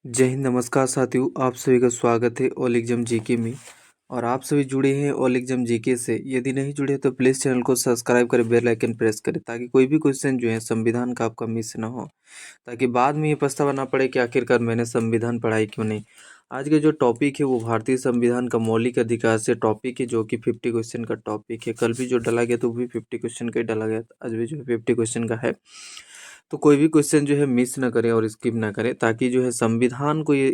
जय हिंद, नमस्कार साथियों। आप सभी का स्वागत है ऑल एग्जाम जीके में। और आप सभी जुड़े हैं ऑल एग्जाम जीके से। यदि नहीं जुड़े तो प्लीज़ चैनल को सब्सक्राइब करें, बेल आइकन प्रेस करें ताकि कोई भी क्वेश्चन जो है संविधान का आपका मिस ना हो, ताकि बाद में ये पछतावा ना पड़े कि आखिरकार मैंने संविधान पढ़ाई क्यों नहीं। आज का जो टॉपिक है वो भारतीय संविधान का मौलिक अधिकार से टॉपिक है, जो कि 50 क्वेश्चन का टॉपिक है। कल भी जो डाला गया तो वो भी 50 क्वेश्चन का ही डाला गया था, आज भी जो है 50 क्वेश्चन का है। तो कोई भी क्वेश्चन जो है मिस ना करें और स्किप ना करें, ताकि जो है संविधान को ये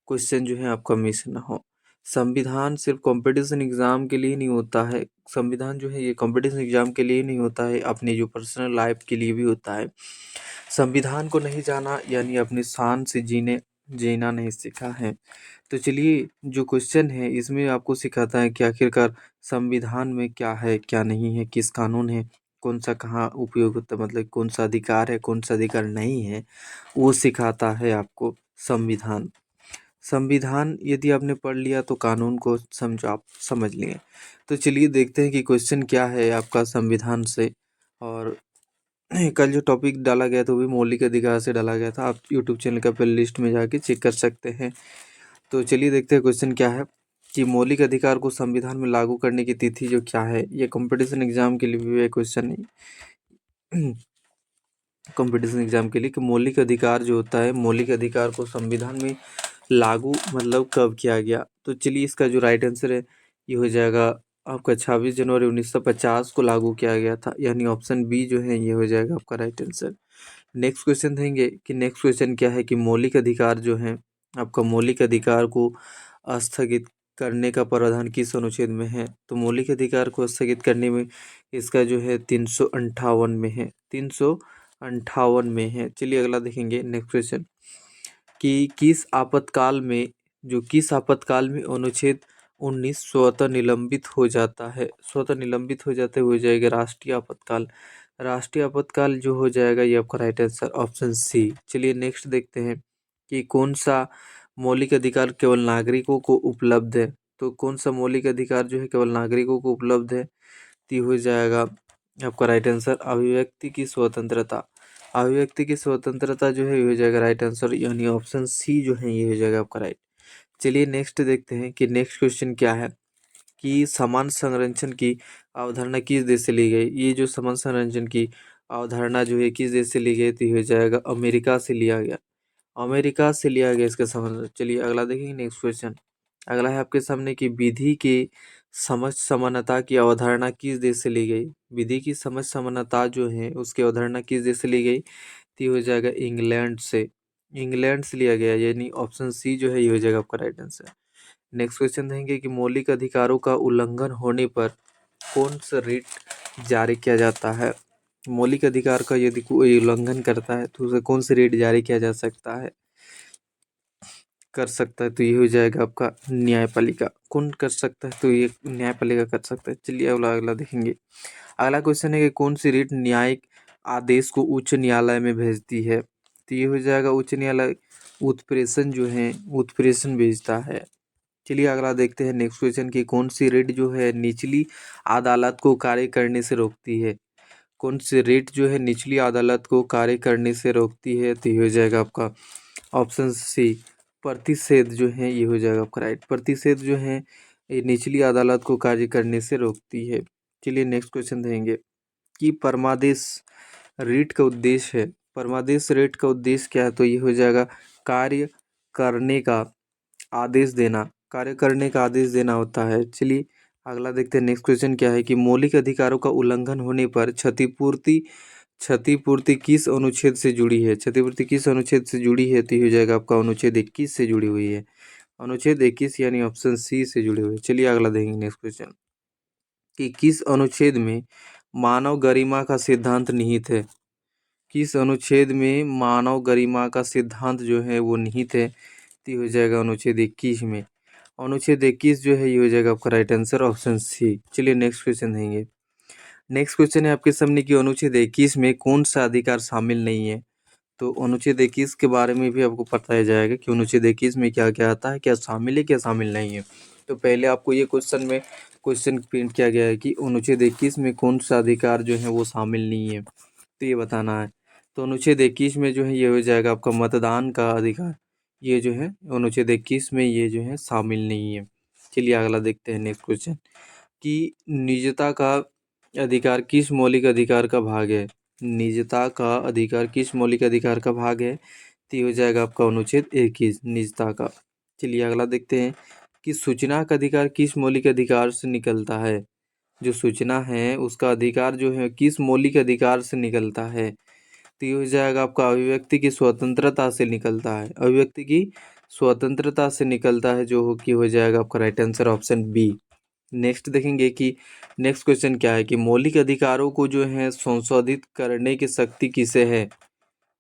क्वेश्चन जो है आपका मिस ना हो। संविधान सिर्फ कंपटीशन एग्जाम के लिए नहीं होता है। संविधान जो है ये कंपटीशन एग्जाम के लिए नहीं होता है, अपनी जो पर्सनल लाइफ के लिए भी होता है। संविधान को नहीं जाना यानी अपनी शान से जीना नहीं सीखा है। तो चलिए, जो क्वेश्चन है इसमें आपको सिखाता है कि आखिरकार संविधान में क्या है क्या नहीं है, किस कानून है, कौन सा कहाँ उपयोग होता है, मतलब कौन सा अधिकार है कौन सा अधिकार नहीं है, वो सिखाता है आपको संविधान। संविधान यदि आपने पढ़ लिया तो कानून को आप समझ लिए। तो चलिए देखते हैं कि क्वेश्चन क्या है आपका संविधान से। और कल जो टॉपिक डाला गया था वो भी मौलिक अधिकार से डाला गया था। आप यूट्यूब चैनल का प्ले लिस्ट में जाके चेक कर सकते हैं। तो चलिए देखते हैं क्वेश्चन क्या है कि मौलिक अधिकार को संविधान में लागू करने की तिथि जो क्या है। ये कंपटीशन एग्जाम के लिए भी क्वेश्चन है। कंपटीशन एग्जाम के लिए कि मौलिक अधिकार जो होता है, मौलिक अधिकार को संविधान में लागू मतलब कब किया गया। तो चलिए इसका जो राइट आंसर है ये हो जाएगा आपका 26 जनवरी 1950 को लागू किया गया था, यानी ऑप्शन बी जो है ये हो जाएगा आपका राइट आंसर। नेक्स्ट क्वेश्चन देंगे कि नेक्स्ट क्वेश्चन क्या है कि मौलिक अधिकार जो है आपका, मौलिक अधिकार को स्थगित करने का प्रावधान किस अनुच्छेद में है। तो मौलिक अधिकार को स्थगित करने में इसका जो है 358 में है, 358 में है। चलिए अगला देखेंगे नेक्स्ट क्वेश्चन कि किस आपातकाल में अनुच्छेद 19 स्वतः निलंबित हो जाता है। स्वतः निलंबित हो जाते हुए जाएगा राष्ट्रीय आपातकाल। राष्ट्रीय आपातकाल जो हो जाएगा ये आपका राइट आंसर ऑप्शन सी। चलिए नेक्स्ट देखते हैं कि कौन सा मौलिक अधिकार केवल नागरिकों को उपलब्ध है। तो कौन सा मौलिक अधिकार जो है केवल नागरिकों को उपलब्ध है, तो ये हो जाएगा आपका राइट आंसर अभिव्यक्ति की स्वतंत्रता। अभिव्यक्ति की स्वतंत्रता जो है ये हो जाएगा राइट आंसर, यानी ऑप्शन सी जो है ये हो जाएगा आपका राइट। चलिए नेक्स्ट देखते हैं कि नेक्स्ट क्वेश्चन क्या है कि समान संरक्षण की अवधारणा किस देश से ली गई। ये जो समान संरक्षण की अवधारणा जो है किस देश से ली गई, तो ये हो जाएगा अमेरिका से लिया गया। अमेरिका से लिया गया इसका संबंध। चलिए अगला देखेंगे नेक्स्ट क्वेश्चन। अगला है आपके सामने कि विधि की समझ समानता की अवधारणा किस देश से ली गई। विधि की समझ समानता जो है उसकी अवधारणा किस देश से ली गई, तो ये हो जाएगा इंग्लैंड से। इंग्लैंड से लिया गया, यानी ऑप्शन सी जो है ये हो जाएगा आपका राइट आंसर। नेक्स्ट क्वेश्चन देंगे कि मौलिक अधिकारों का उल्लंघन होने पर कौन सा रिट जारी किया जाता है। मौलिक अधिकार का यदि कोई उल्लंघन करता है तो उसे कौन सी रिट जारी किया जा सकता है, कर सकता है, तो ये हो जाएगा आपका न्यायपालिका। कौन कर सकता है, तो ये न्यायपालिका कर सकता है। चलिए अगला अगला देखेंगे। अगला क्वेश्चन है कि कौन सी रिट न्यायिक आदेश को उच्च न्यायालय में भेजती है। तो ये हो जाएगा उच्च न्यायालय उत्प्रेषण जो है उत्प्रेषण भेजता है। चलिए अगला देखते हैं नेक्स्ट क्वेश्चन की कौन सी रिट जो है निचली अदालत को कार्य करने से रोकती है। कौन सी रिट जो है निचली अदालत को कार्य करने से रोकती है, तो ये हो जाएगा आपका ऑप्शन सी प्रतिषेध जो है ये हो जाएगा आपका राइट। प्रतिषेध जो है ये निचली अदालत को कार्य करने से रोकती है। चलिए नेक्स्ट क्वेश्चन देंगे कि परमादेश रीट का उद्देश्य है। परमादेश रीट का उद्देश्य क्या है, तो ये हो जाएगा कार्य करने का आदेश देना। कार्य करने का आदेश देना होता है। चलिए अगला देखते हैं नेक्स्ट क्वेश्चन क्या है कि मौलिक अधिकारों का उल्लंघन होने पर क्षतिपूर्ति क्षतिपूर्ति किस अनुच्छेद से जुड़ी है। क्षतिपूर्ति किस अनुच्छेद से जुड़ी है, तो ये हो जाएगा आपका अनुच्छेद 21 से जुड़ी हुई है। अनुच्छेद 21 यानी ऑप्शन सी से जुड़ी हुई है। चलिए अगला देखेंगे नेक्स्ट क्वेश्चन कि किस अनुच्छेद में मानव गरिमा का सिद्धांत निहित है। किस अनुच्छेद में मानव गरिमा का सिद्धांत जो है वो निहित है, तो ये हो जाएगा अनुच्छेद 21 में। अनुच्छेद 21 जो है ये हो जाएगा आपका राइट आंसर ऑप्शन सी। चलिए नेक्स्ट क्वेश्चन देंगे। नेक्स्ट क्वेश्चन है आपके सामने कि अनुच्छेद 21 में कौन सा अधिकार शामिल नहीं है। तो अनुच्छेद 21 के बारे में भी आपको बताया जाएगा कि अनुच्छेद 21 में क्या क्या आता है, क्या शामिल है क्या शामिल नहीं है। तो पहले आपको ये क्वेश्चन प्रिंट किया गया है कि अनुच्छेद 21 में कौन सा अधिकार जो है वो शामिल नहीं है, तो ये बताना है। तो अनुच्छेद 21 में जो है ये हो जाएगा आपका मतदान का अधिकार, ये जो है अनुच्छेद 21 में ये जो है शामिल नहीं है। चलिए अगला देखते हैं नेक्स्ट क्वेश्चन कि निजता का अधिकार किस मौलिक अधिकार का भाग है। निजता का अधिकार किस मौलिक अधिकार का भाग है, तो ये हो जाएगा आपका अनुच्छेद 21 निजता का। चलिए अगला देखते हैं कि सूचना का अधिकार किस मौलिक अधिकार से निकलता है। जो सूचना है उसका अधिकार जो है किस मौलिक अधिकार से निकलता है, तो ये हो जाएगा आपका अभिव्यक्ति की स्वतंत्रता से निकलता है। अभिव्यक्ति की स्वतंत्रता से निकलता है जो कि हो जाएगा आपका right answer option B. Next देखेंगे कि नेक्स्ट क्वेश्चन क्या है कि मौलिक अधिकारों को जो है संशोधित करने की शक्ति किसे है।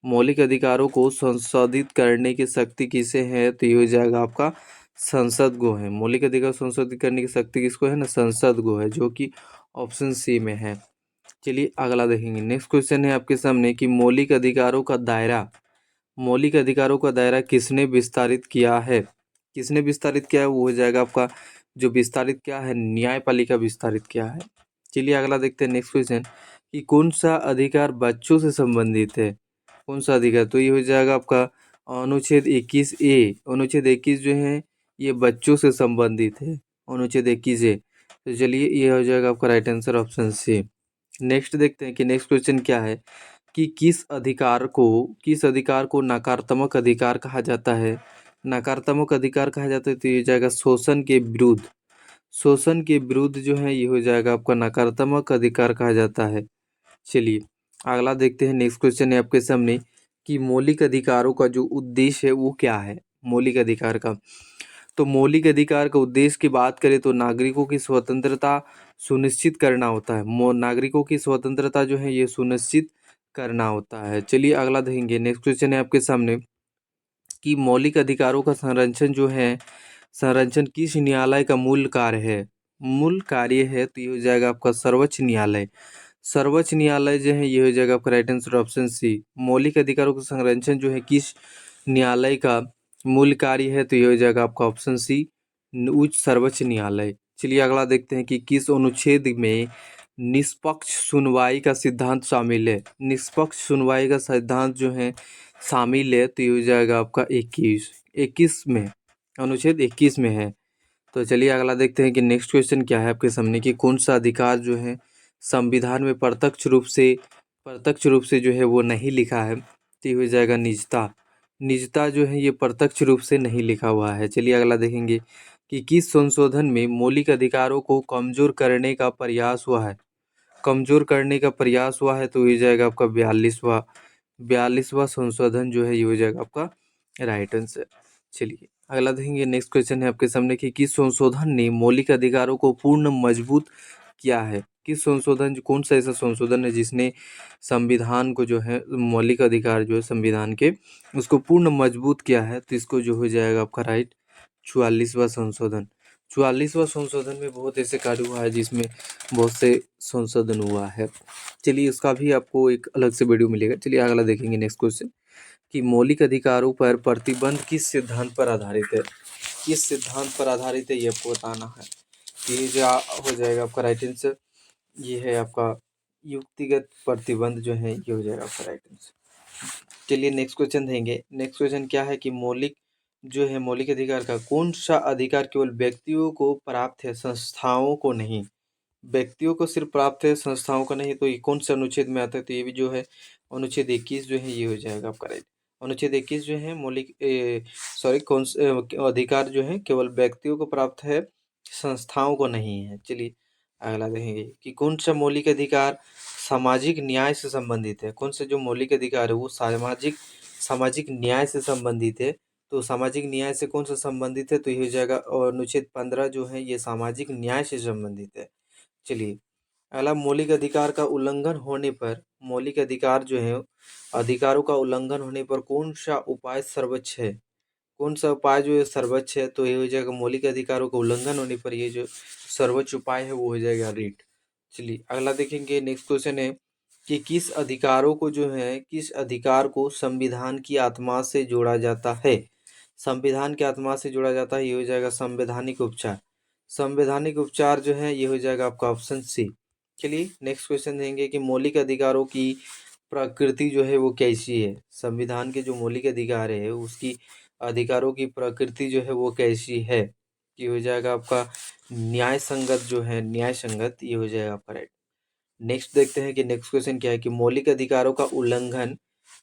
मौलिक अधिकारों को संशोधित करने की शक्ति किसे है, तो ये हो जाएगा आपका संसद को है। मौलिक अधिकार संशोधित करने की शक्ति किसको है ना, संसद को है, जो कि ऑप्शन सी में है। चलिए अगला देखेंगे। नेक्स्ट क्वेश्चन है आपके सामने कि मौलिक अधिकारों का दायरा, मौलिक अधिकारों का दायरा किसने विस्तारित किया है। किसने विस्तारित किया है, वो हो जाएगा आपका जो विस्तारित किया है न्यायपालिका विस्तारित किया है। चलिए अगला देखते हैं नेक्स्ट क्वेश्चन कि कौन सा अधिकार बच्चों से संबंधित है। कौन सा अधिकार, तो ये हो जाएगा आपका अनुच्छेद 21 ए। अनुच्छेद 21 जो है ये बच्चों से संबंधित है, अनुच्छेद 21 ए। तो चलिए ये हो जाएगा आपका right answer option C. Next देखते हैं कि नेक्स्ट क्वेश्चन क्या है कि किस अधिकार को नकारात्मक अधिकार कहा जाता है। नकारात्मक अधिकार कहा जाता है तो ये हो जाएगा शोषण के विरुद्ध। शोषण के विरुद्ध जो है ये हो जाएगा आपका नकारात्मक अधिकार कहा जाता है। चलिए अगला देखते हैं। नेक्स्ट क्वेश्चन है आपके सामने कि मौलिक अधिकारों का जो उद्देश्य है वो क्या है। मौलिक अधिकार का, तो मौलिक अधिकार का उद्देश्य की बात करें तो नागरिकों की स्वतंत्रता सुनिश्चित करना होता है। नागरिकों की स्वतंत्रता जो है ये सुनिश्चित करना होता है। चलिए अगला देखेंगे। नेक्स्ट क्वेश्चन है आपके सामने कि मौलिक अधिकारों का संरक्षण जो है, संरक्षण किस न्यायालय का मूल कार्य है। मूल कार्य है तो ये हो जाएगा आपका सर्वोच्च न्यायालय। सर्वोच्च न्यायालय जो है ये हो जाएगा आपका राइट आंसर ऑप्शन सी। मौलिक अधिकारों का संरक्षण जो है किस न्यायालय का मूल कार्य है, तो ये हो जाएगा आपका ऑप्शन सी उच्च सर्वोच्च न्यायालय। चलिए अगला देखते हैं कि किस अनुच्छेद में निष्पक्ष सुनवाई का सिद्धांत शामिल है। निष्पक्ष सुनवाई का सिद्धांत जो है शामिल है तो ये हो जाएगा आपका 21 में, अनुच्छेद 21 में है। तो चलिए अगला देखते हैं कि नेक्स्ट क्वेश्चन क्या है आपके सामने कि कौन सा अधिकार जो है संविधान में प्रत्यक्ष रूप से जो है वो नहीं लिखा है, तो ये हो जाएगा निजता। निजता जो है ये प्रत्यक्ष रूप से नहीं लिखा हुआ है। चलिए अगला देखेंगे कि किस संशोधन में मौलिक अधिकारों को कमजोर करने का प्रयास हुआ है। कमजोर करने का प्रयास हुआ है तो ये जाएगा आपका 42वां संशोधन जो है ये हो जाएगा आपका राइट आंसर। चलिए अगला देखेंगे। नेक्स्ट क्वेश्चन है आपके सामने कि किस संशोधन ने मौलिक अधिकारों को पूर्ण मजबूत किया है। किस संशोधन, कौन सा ऐसा संशोधन है जिसने संविधान को जो है मौलिक अधिकार जो है संविधान के उसको पूर्ण मजबूत किया है, तो इसको जो हो जाएगा आपका राइट 44वां संशोधन। 44वां संशोधन में बहुत ऐसे कार्य हुआ है जिसमें बहुत से संशोधन हुआ है। चलिए उसका भी आपको एक अलग से वीडियो मिलेगा। चलिए अगला देखेंगे। नेक्स्ट क्वेश्चन कि मौलिक अधिकारों पर प्रतिबंध किस सिद्धांत पर आधारित है। किस सिद्धांत पर आधारित है ये आपको बताना है। ये जो हो जाएगा आपका राइट आंसर, ये है आपका युक्तिगत प्रतिबंध जो है ये हो जाएगा आपका राइट आंसर। चलिए नेक्स्ट क्वेश्चन देंगे। नेक्स्ट क्वेश्चन क्या है कि मौलिक अधिकार का कौन सा अधिकार केवल व्यक्तियों को प्राप्त है, संस्थाओं को नहीं। व्यक्तियों को सिर्फ प्राप्त है, संस्थाओं को नहीं, तो ये कौन से अनुच्छेद में आता है, तो ये भी जो है अनुच्छेद 21 जो है ये हो जाएगा आपका राइट। अनुच्छेद 21 जो है कौन से अधिकार जो है केवल व्यक्तियों को प्राप्त है, संस्थाओं को नहीं है। चलिए अगला देखेंगे कि कौन सा मौलिक अधिकार सामाजिक न्याय से संबंधित है। कौन से जो मौलिक अधिकार है वो सामाजिक न्याय से संबंधित है। तो सामाजिक न्याय से कौन सा संबंधित है, तो ये हो जाएगा और अनुच्छेद 15 जो है ये सामाजिक न्याय से संबंधित है। चलिए अगला मौलिक अधिकार का उल्लंघन होने पर, मौलिक अधिकार जो है अधिकारों का उल्लंघन होने पर कौन सा उपाय सर्वोच्च है। कौन सा उपाय जो है सर्वोच्च है, तो ये हो जाएगा मौलिक अधिकारों का उल्लंघन होने पर ये जो सर्वोच्च उपाय है वो हो जाएगा रिट। चलिए अगला देखेंगे। नेक्स्ट क्वेश्चन है कि किस अधिकार को संविधान की आत्मा से जोड़ा जाता है। संविधान की आत्मा से जोड़ा जाता है, ये हो जाएगा संवैधानिक उपचार। संवैधानिक उपचार जो है ये हो जाएगा आपका ऑप्शन सी। चलिए नेक्स्ट क्वेश्चन देंगे कि मौलिक अधिकारों की प्रकृति जो है वो कैसी है। संविधान के जो मौलिक अधिकार है उसकी अधिकारों की प्रकृति जो है वो कैसी है, ये हो जाएगा आपका न्याय संगत, जो है न्याय संगत, ये हो जाएगा आपका राइट। नेक्स्ट देखते हैं कि नेक्स्ट क्वेश्चन क्या है कि मौलिक अधिकारों का उल्लंघन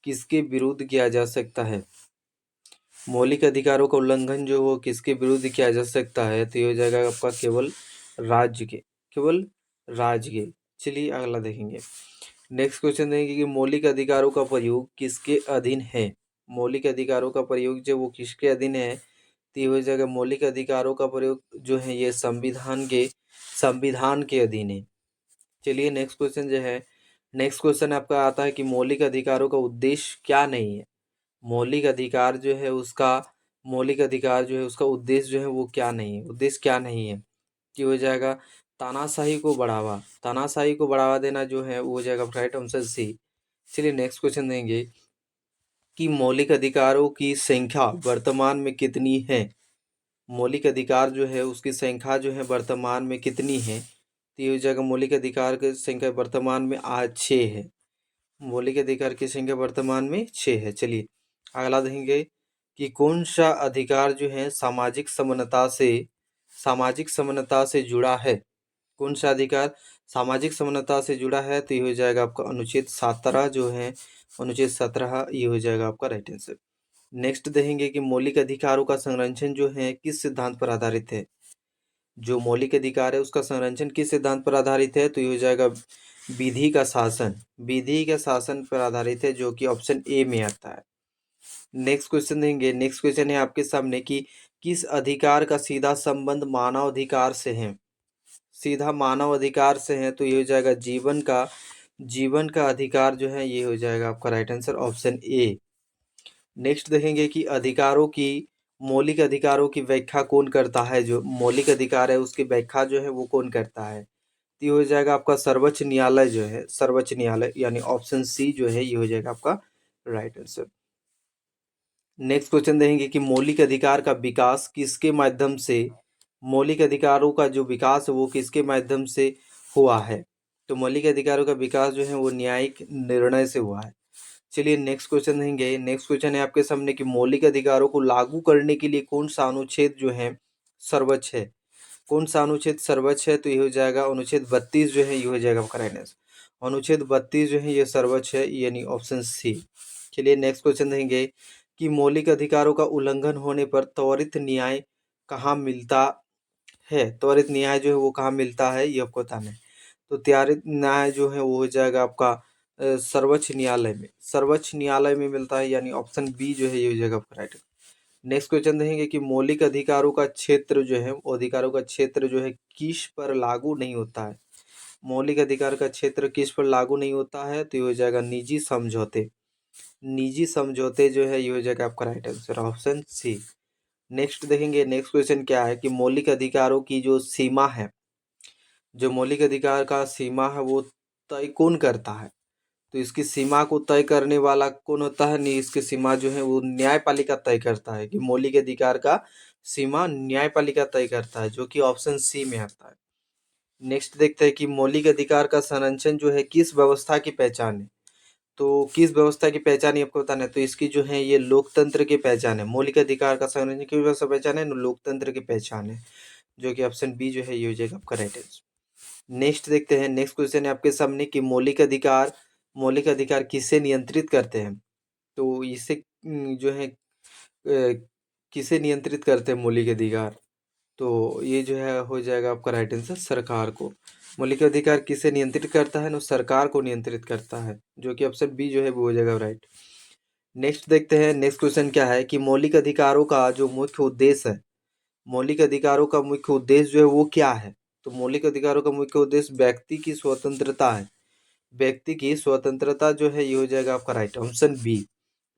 किसके विरुद्ध किया जा सकता है। मौलिक अधिकारों का उल्लंघन जो वो किसके विरुद्ध किया जा सकता है, तो ये हो जाएगा आपका केवल राज्य के, केवल राज्य के। चलिए अगला देखेंगे। नेक्स्ट क्वेश्चन देखेंगे कि मौलिक अधिकारों का प्रयोग किसके अधीन है। मौलिक अधिकारों का प्रयोग जो वो किसके अधीन है, तो ये हो जाएगा मौलिक अधिकारों का प्रयोग जो है ये संविधान के अधीन है। चलिए नेक्स्ट क्वेश्चन जो है, नेक्स्ट क्वेश्चन आपका आता है कि मौलिक अधिकारों का उद्देश्य क्या नहीं है। मौलिक अधिकार जो है उसका, मौलिक अधिकार जो है उसका उद्देश्य जो है वो क्या नहीं है, उद्देश्य क्या नहीं है, कि हो जाएगा तानाशाही को बढ़ावा, तानाशाही को बढ़ावा देना जो है वो हो जाएगा राइट आंसर सी। चलिए नेक्स्ट क्वेश्चन देंगे कि मौलिक अधिकारों की संख्या वर्तमान में कितनी है। मौलिक अधिकार जो है उसकी संख्या जो है वर्तमान में कितनी है, तो ये हो जाएगा मौलिक अधिकार की संख्या वर्तमान में आज 6 है। मौलिक अधिकार की संख्या वर्तमान में 6 है। चलिए अगला देखेंगे कि कौन सा अधिकार जो है सामाजिक समानता से जुड़ा है। कौन सा अधिकार सामाजिक समानता से जुड़ा है, तो ये हो जाएगा आपका अनुच्छेद 17 जो है, अनुच्छेद 17 ये हो जाएगा आपका राइट आंसर। नेक्स्ट देखेंगे कि मौलिक अधिकारों का संरक्षण जो है किस सिद्धांत पर आधारित है। जो मौलिक अधिकार है उसका संरक्षण किस सिद्धांत पर आधारित है, तो ये हो जाएगा विधि का शासन, विधि के शासन पर आधारित है, जो कि ऑप्शन ए में आता है। नेक्स्ट क्वेश्चन देंगे। नेक्स्ट क्वेश्चन है आपके सामने कि किस अधिकार का सीधा संबंध मानव अधिकार से है। सीधा मानव अधिकार से है, तो ये हो जाएगा जीवन का अधिकार जो है, ये हो जाएगा आपका right answer option A. Next देखेंगे कि मौलिक अधिकारों की व्याख्या कौन करता है। जो मौलिक अधिकार है उसकी व्याख्या जो है वो कौन करता है, तो ये हो जाएगा आपका सर्वोच्च न्यायालय जो है, सर्वोच्च न्यायालय, यानी ऑप्शन सी जो है ये हो जाएगा आपका राइट आंसर। नेक्स्ट क्वेश्चन देखेंगे कि मौलिक अधिकार का विकास किसके माध्यम से, मौलिक अधिकारों का जो विकास है वो किसके माध्यम से हुआ है। तो मौलिक अधिकारों का विकास जो है वो न्यायिक निर्णय से हुआ है। चलिए नेक्स्ट क्वेश्चन देंगे। नेक्स्ट क्वेश्चन है आपके सामने कि मौलिक अधिकारों को लागू करने के लिए कौन सा अनुच्छेद जो है सर्वोच्च है। कौन सा अनुच्छेद सर्वोच्च है, तो ये हो जाएगा अनुच्छेद 32 जो है ये हो जाएगा आपका राइट आंसर। अनुच्छेद 32 जो है ये सर्वोच्च है, यानी ऑप्शन सी। चलिए नेक्स्ट क्वेश्चन देंगे कि मौलिक अधिकारों का उल्लंघन होने पर त्वरित न्याय कहाँ मिलता है। त्वरित न्याय जो है वो कहाँ मिलता है, ये आपको बताना है। तो त्वरित न्याय जो है वो हो जाएगा आपका सर्वोच्च न्यायालय में, सर्वोच्च न्यायालय में मिलता है, यानी ऑप्शन बी जो है ये हो जाएगा आपका राइट। नेक्स्ट क्वेश्चन देखेंगे कि मौलिक अधिकारों का क्षेत्र जो है, वो अधिकारों का क्षेत्र जो है किस पर लागू नहीं होता है। मौलिक अधिकार का क्षेत्र किस पर लागू नहीं होता है, तो ये हो जाएगा निजी समझौते, निजी समझौते जो है ये हो जाएगा आपका right answer option C. Next देखेंगे। नेक्स्ट क्वेश्चन क्या है कि मौलिक अधिकारों की जो सीमा है, जो मौलिक अधिकार का सीमा है वो तय कौन करता है। तो इसकी सीमा को तय करने वाला कौन होता है, नहीं, इसकी सीमा जो है वो न्यायपालिका तय करता है, कि मौलिक अधिकार का सीमा न्यायपालिका तय करता है, जो कि ऑप्शन सी में आता है। नेक्स्ट देखते हैं कि मौलिक अधिकार का संरक्षण जो है किस व्यवस्था की पहचान है। तो किस व्यवस्था की पहचान है आपको बताना है, तो इसकी जो है ये लोकतंत्र की पहचान है। मौलिक अधिकार का संरक्षण किस व्यवस्था की पहचान है, लोकतंत्र की पहचान है, जो कि ऑप्शन बी जो है ये हो जाएगा आपका राइट आंसर। नेक्स्ट देखते हैं। नेक्स्ट क्वेश्चन है आपके सामने कि मौलिक अधिकार किसे नियंत्रित करते हैं। तो इसे जो है किसे नियंत्रित करते हैं मौलिक अधिकार, तो ये जो है हो जाएगा आपका राइट आंसर सरकार को। मौलिक अधिकार किसे नियंत्रित करता है, ना सरकार को नियंत्रित करता है, जो कि ऑप्शन बी जो है वो हो जाएगा राइट। नेक्स्ट देखते हैं। नेक्स्ट क्वेश्चन क्या है कि मौलिक अधिकारों का जो मुख्य उद्देश्य है, मौलिक अधिकारों का मुख्य उद्देश्य जो है वो क्या है। तो मौलिक अधिकारों का मुख्य उद्देश्य व्यक्ति की स्वतंत्रता है, व्यक्ति की स्वतंत्रता जो है ये हो जाएगा आपका राइट ऑप्शन बी।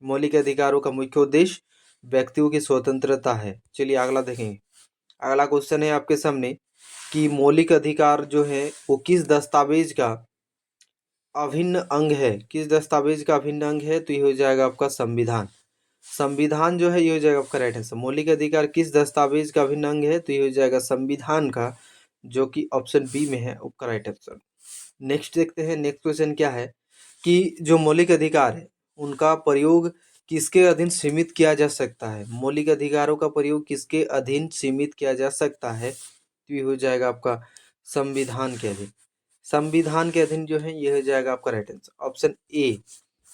मौलिक अधिकारों का मुख्य उद्देश्य व्यक्तियों की स्वतंत्रता है। चलिए अगला देखेंगे। अगला क्वेश्चन है आपके सामने कि मौलिक अधिकार जो है वो किस दस्तावेज का अभिन्न अंग है। किस दस्तावेज का अभिन्न अंग है, तो ये हो जाएगा आपका संविधान। संविधान जो है ये हो जाएगा आपका राइट आंसर। मौलिक अधिकार किस दस्तावेज का अभिन्न अंग है, तो ये हो जाएगा संविधान का, जो कि ऑप्शन बी में है आपका राइट आंसर। नेक्स्ट देखते हैं। नेक्स्ट क्वेश्चन क्या है कि जो मौलिक अधिकार है उनका प्रयोग किसके अधीन सीमित किया जा सकता है? मौलिक अधिकारों का प्रयोग किसके अधीन सीमित किया जा सकता है? तो ये हो जाएगा आपका संविधान के अधीन। संविधान के अधीन जो है ये हो जाएगा आपका right answer, option A.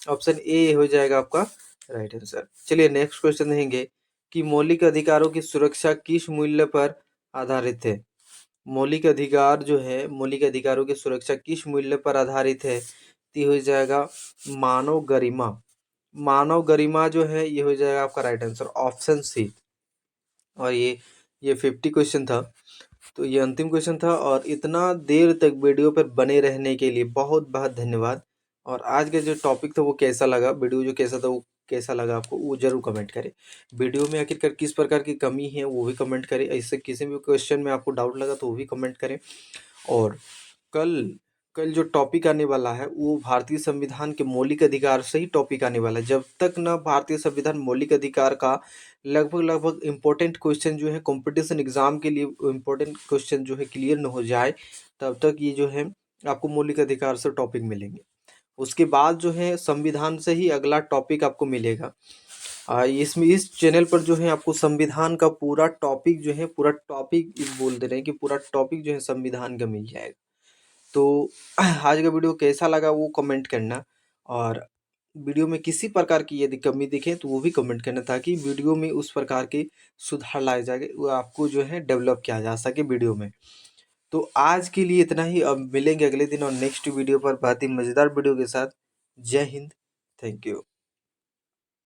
Option A हो जाएगा आपका राइट आंसर। चलिए नेक्स्ट क्वेश्चन देखेंगे कि मौलिक अधिकारों की सुरक्षा किस मूल्य पर आधारित है? मौलिक अधिकार जो है, मौलिक अधिकारों की सुरक्षा किस मूल्य पर आधारित है? तो ये हो जाएगा मानव गरिमा। मानव गरिमा जो है ये हो जाएगा आपका राइट आंसर, ऑप्शन सी। और ये 50 क्वेश्चन था, तो ये अंतिम क्वेश्चन था। और इतना देर तक वीडियो पर बने रहने के लिए बहुत बहुत धन्यवाद। और आज का जो टॉपिक था वो कैसा लगा, वीडियो जो कैसा था वो कैसा लगा आपको, वो जरूर कमेंट करें। वीडियो में आखिरकार किस प्रकार की कमी है वो भी कमेंट करें। ऐसे किसी भी क्वेश्चन में आपको डाउट लगा तो वो भी कमेंट करें। और कल कल जो टॉपिक आने वाला है वो भारतीय संविधान के मौलिक अधिकार से ही टॉपिक आने वाला है। जब तक ना भारतीय संविधान मौलिक अधिकार का लगभग इम्पोर्टेंट क्वेश्चन जो है कंपटीशन एग्जाम के लिए इम्पोर्टेंट क्वेश्चन जो है क्लियर न हो जाए, तब तक ये जो है आपको मौलिक अधिकार से टॉपिक मिलेंगे। उसके बाद जो है संविधान से ही अगला टॉपिक आपको मिलेगा। इसमें इस चैनल पर जो है आपको संविधान का पूरा टॉपिक जो है, पूरा टॉपिक बोल दे रहे हैं कि पूरा टॉपिक जो है संविधान का मिल जाएगा। तो आज का वीडियो कैसा लगा वो कमेंट करना। और वीडियो में किसी प्रकार की यदि कमी दिखे तो वो भी कमेंट करना, ताकि वीडियो में उस प्रकार के सुधार लाए जाए, वो आपको जो है डेवलप किया जा सके वीडियो में। तो आज के लिए इतना ही। अब मिलेंगे अगले दिन और नेक्स्ट वीडियो पर बहुत ही मज़ेदार वीडियो के साथ। जय हिंद, थैंक यू।